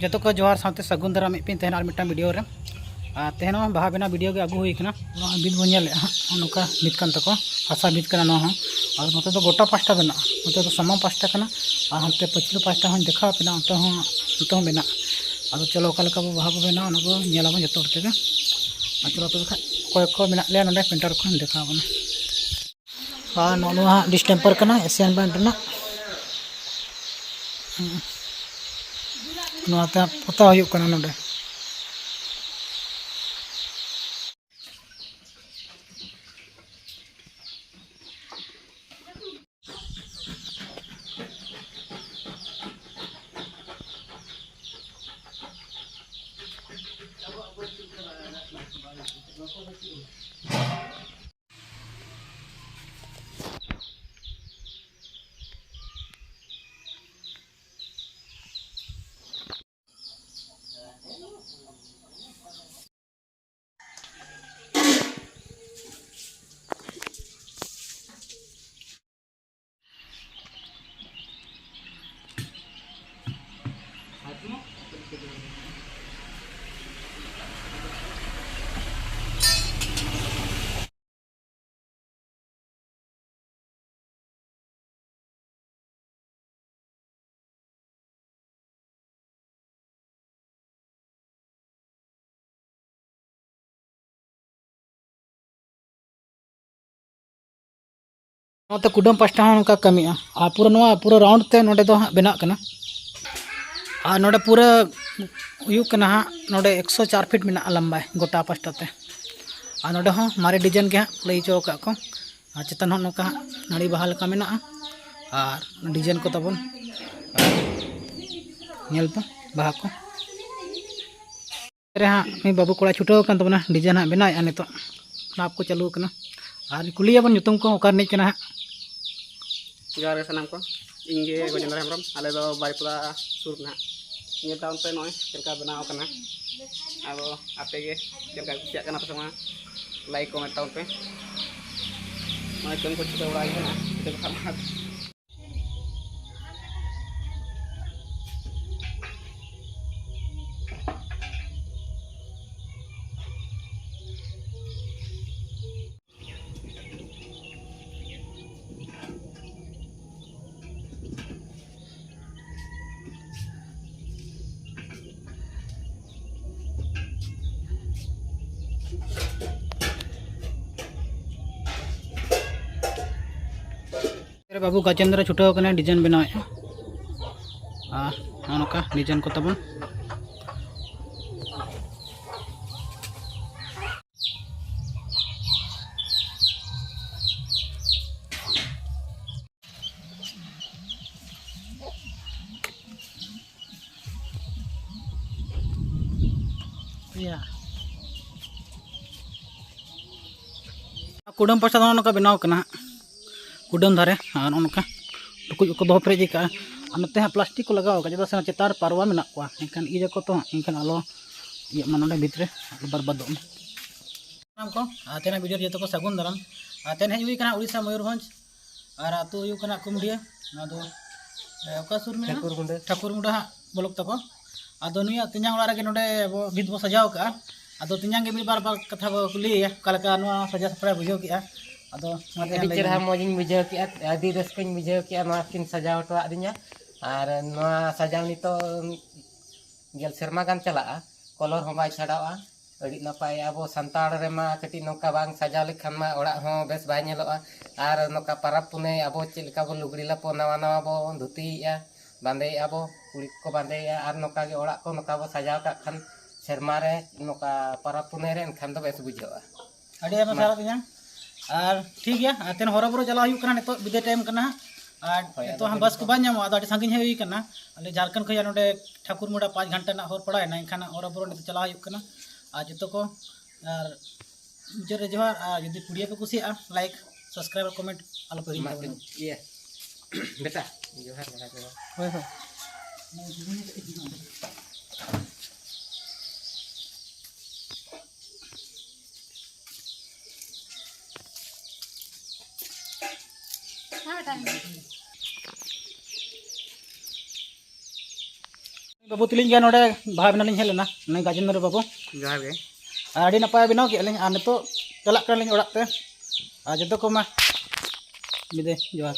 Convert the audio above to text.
जो को जोहार साथ सगुन दारा मिपी तेहन और मिट्टा वीडियो रे तेहन बाहा बना वीडियो के आगू हुईना बीत बन नौका बीत कान तको हासा बीत करना और नोते तो गोटा पास्टा बना नोते तो सामा पास्टा करना और हंते पछलू पास्टा हूँ देखा पेना अंत बना अब चलो का बो बाहा को बना जो जो तेगे चलो तो कय को मेना लिया ना पेंटर को देखा और नौनुआ डिस्टेम्पर करना एशियन पेंट ना पता होना नोडे तो कुडम पास्टा उनका कमी और पूरा राउंड ते नोडे दो बना कना और नोडे पूरा हुयुकना नोडे 104 फीट में लंबाई गोटा पास्टा ते और नोडे हो मारे डिजाइन के लई चो का को चेतन नौका नाड़ी बाहा लेका मेना और डिजाइन को तबन बाहा को हाँ बाबू कोड़ा छुटो कान तबना डिजाइन हाँ बनाए नितो नाप को चालू करना और कुलिया बन ᱧᱩᱛᱩᱢ को ओकर नहीं करना जोहार सामान को इंगे गजेंद्र हेम्ब्रम आले दो बारिपदा सुर ना ये टाउन पे नॉय चलका बनाव करना अब आपे के चलका कुछ करना तो लाइक कमेंट टाउन पे नॉय कम को चिता उड़ाई है ना चलका बाबू गजेंद्र छुटाव करना डिजाइन बनाए नौका डिजाइन को तबन कुडम पास्टा नौका बनाव करना कुडम धारे और उनका टुकुज को दो फ्रेज का नते प्लास्टिक को लगाव का जैसे चेतार पारवा में एनखान इजा को तो एनखान आलो ये मानोडे भितरे बर्बाद को तेना वीडियो जो को सगुन दाराम तेन हेज हुई कना उड़ीसा मयूरभंज और आतु हुई कना कुमडिया आदो ओका सुर में ठाकुरमुंडा ब्लॉक तको आदो नुया तिंजा ओड़ा रे नोडे भित बो सजाव का आदो तिंजा के बार बार कथा को कुलिया कालका नुआ सजा सपड़ा बुझो किया अदो चेहरा मौजिंग बुझाव के आदि रस्कኝ बुझाव के नोकिन सजाव टवा दिnya और नोआ सजाव नितो गेल शर्मा गान चला कलर हो बाय छाड़ावा अड़ी नपाय अब संताड़ रे मा कटी नोका बांग सजाव लेखान मा ओड़ा हो बेस बाय नेलोआ और नोका परब पुने अब चेलका बो लुगड़ी लापो नवा नवा बो धुतिया बांदे अब कुड़ी को बांदेया और नोका के ओड़ा को नोका बो सजाव का खान शर्मा रे नोका परब पुने रे खान दो बेस बुझावा अड़ी मसाला दिया और ठीक है तेन हरबरो चला नितो विदे टाइम करना और तो हम बस को बाम अभी सागिन हुई अले झारखंड खा नोडे ठाकुरमुंडा 5 घंटा ना हर पड़ा एनखान हरबरो नितो चला और जो को और मुझे जोहार और जो वीडियो पे कुछ लाइक सब्सक्राइब कमेंट आलो पे बेटा जोहार बाबू तिलिंग गया नोडे बाहा बनालिंग हेज लेना नई गाजेंद्र बाबू जोहार गे आड़ी नपाय बनाव केलिंग और नितो चला करलिंग ओड़ाते और जतो को मा बिदे जोहार।